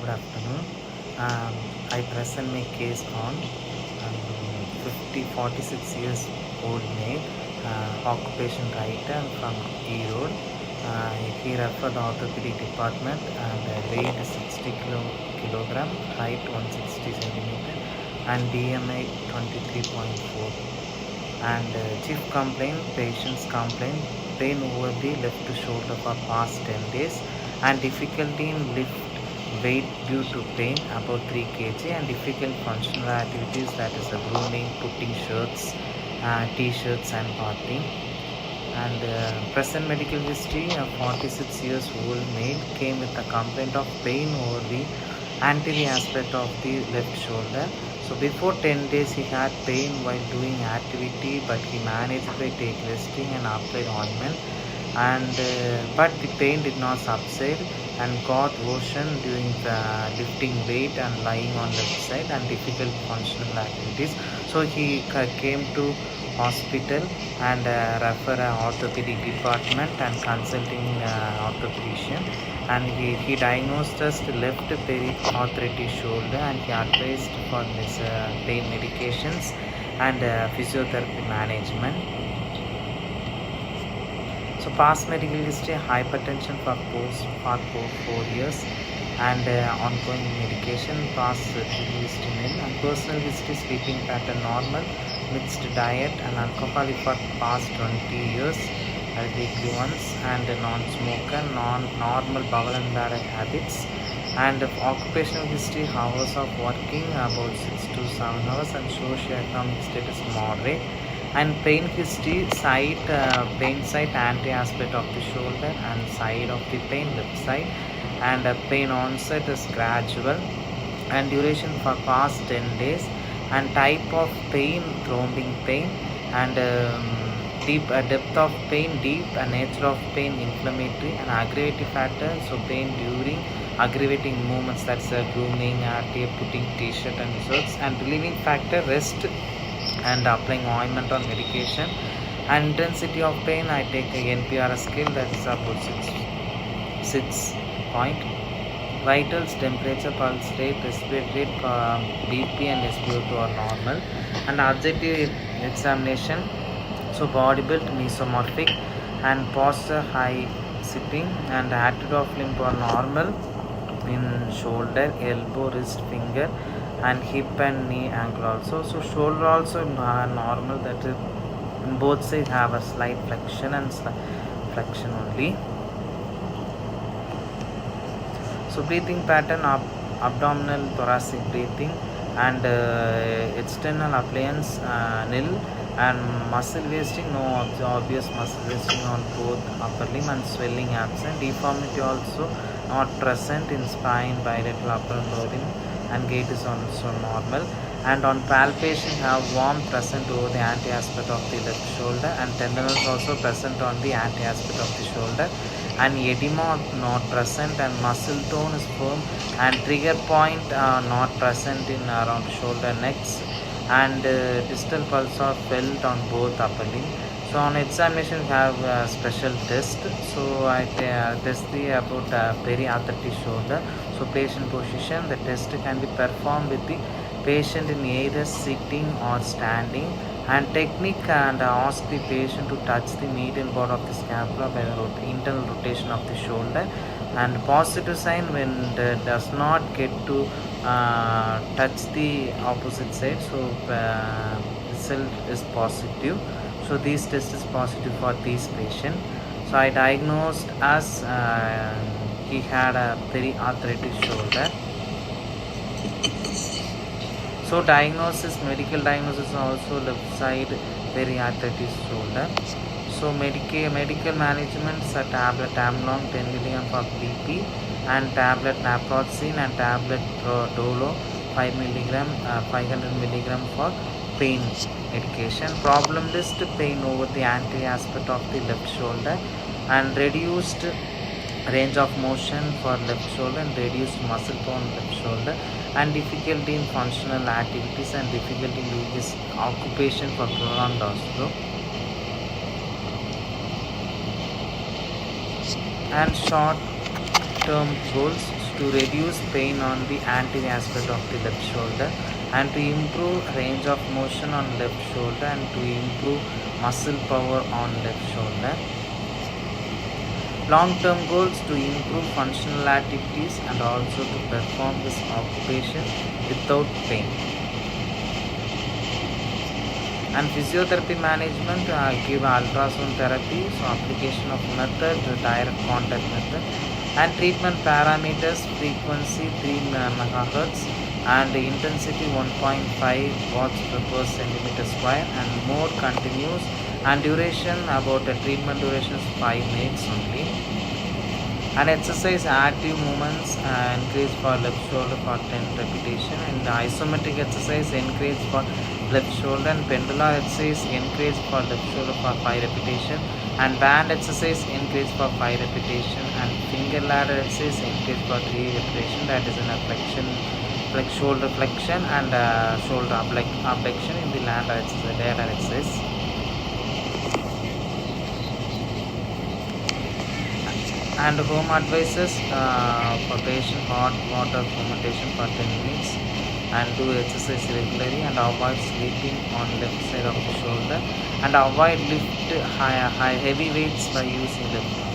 Good afternoon. I present my case on 46 years old male, occupation writer from E-Road. He referred orthopedic department and weight 60 kilogram, height 160 centimeter, and BMI 23.4. And chief complaint, patient's complaint, pain over the left shoulder for past 10 days and difficulty in lift weight due to pain about 3 kg and difficult functional activities, that is grooming, putting shirts, t-shirts and bathing. And present medical history, a 46 years old male came with a complaint of pain over the anterior aspect of the left shoulder. So before 10 days he had pain while doing activity, but he managed by take resting and applied ointment, and but the pain did not subside and got worsened during the lifting weight and lying on left side and difficult functional activities. So he came to hospital and refer a orthopedic department and consulting orthopedician, and he diagnosed us the left periarthritis shoulder, and he advised for this pain medications and physiotherapy management. So past medical history, hypertension for 4 years and ongoing medication. Past medical history nil, and personal history, sleeping pattern normal, mixed diet and alcoholic for past 20 years, weekly once, and non-smoker, normal bowel and bladder habits. And occupational history, hours of working about 6 to 7 hours, and socio-economic status moderate. And pain history, pain side anti aspect of the shoulder and side of the pain left side, and pain onset is gradual and duration for past 10 days, and type of pain, thrombing pain, and deep depth of pain, deep, and nature of pain, inflammatory, and aggravating factor, so pain during aggravating movements, that's grooming, putting t-shirt and shirts, and relieving factor, rest and applying ointment on medication. And intensity of pain, I take a NPR scale, that is about 6 point. Vitals, temperature, pulse rate, respiratory rate, BP and SpO2 are normal. And objective examination, so body build mesomorphic, and posture high sitting, and attitude of limb are normal in shoulder, elbow, wrist, finger, and hip and knee, ankle also. So shoulder also normal, that is in both sides have a slight flexion and flexion only. So breathing pattern, abdominal thoracic breathing, and external appliance nil, and muscle wasting, no obvious muscle wasting on both upper limb, and swelling absent, deformity also not present in spine, bilateral upper and lower limb, and gait is also normal. And on palpation have warmth present over the anti aspect of the left shoulder, and tenderness also present on the anti aspect of the shoulder, and edema not present, and muscle tone is firm, and trigger point not present in around shoulder, necks, and distal pulse are felt on both upper limb. So on examination we have a special test. So I test about periarthritis shoulder. So patient position, the test can be performed with the patient in either sitting or standing, and technique, and ask the patient to touch the medial board of the scapula by the internal rotation of the shoulder, and positive sign when it does not get to touch the opposite side, so result is positive. So this test is positive for this patient. So I diagnosed as he had a periarthritis shoulder. So medical diagnosis also left side periarthritis shoulder. So medical management, a tablet Amlong 10 mg for BP, and tablet naproxen, and tablet Dolo 5 mg, 500 mg for pain medication. Problem list, pain over the anterior aspect of the left shoulder, and reduced range of motion for left shoulder, and reduced muscle tone left shoulder, and difficulty in functional activities, and difficulty in doing his occupation for prolonged also. And short term goals. to reduce pain on the anterior aspect of the left shoulder, and to improve range of motion on left shoulder, and to improve muscle power on left shoulder. Long-term goals to improve functional activities and also to perform this occupation without pain. And physiotherapy management, give ultrasound therapy, so application of method, direct contact method, and treatment parameters, frequency 3 MHz and intensity 1.5 watts per centimeter square, and mode continuous, and duration about the treatment duration is 5 minutes only. And exercise active movements increase for left shoulder for 10 repetition, and isometric exercise increase for left shoulder, and pendular exercise increase for left shoulder for 5 repetition, and band exercise increase for 5 repetition, and finger ladder exercise increase for 3 repetition, that is in a flexion, shoulder flexion and shoulder abduction in the ladder exercise. And home advices for patient: hot water fermentation for 10 minutes, and do exercise regularly, and avoid sleeping on left side of the shoulder, and avoid lift heavy weights by using left arm.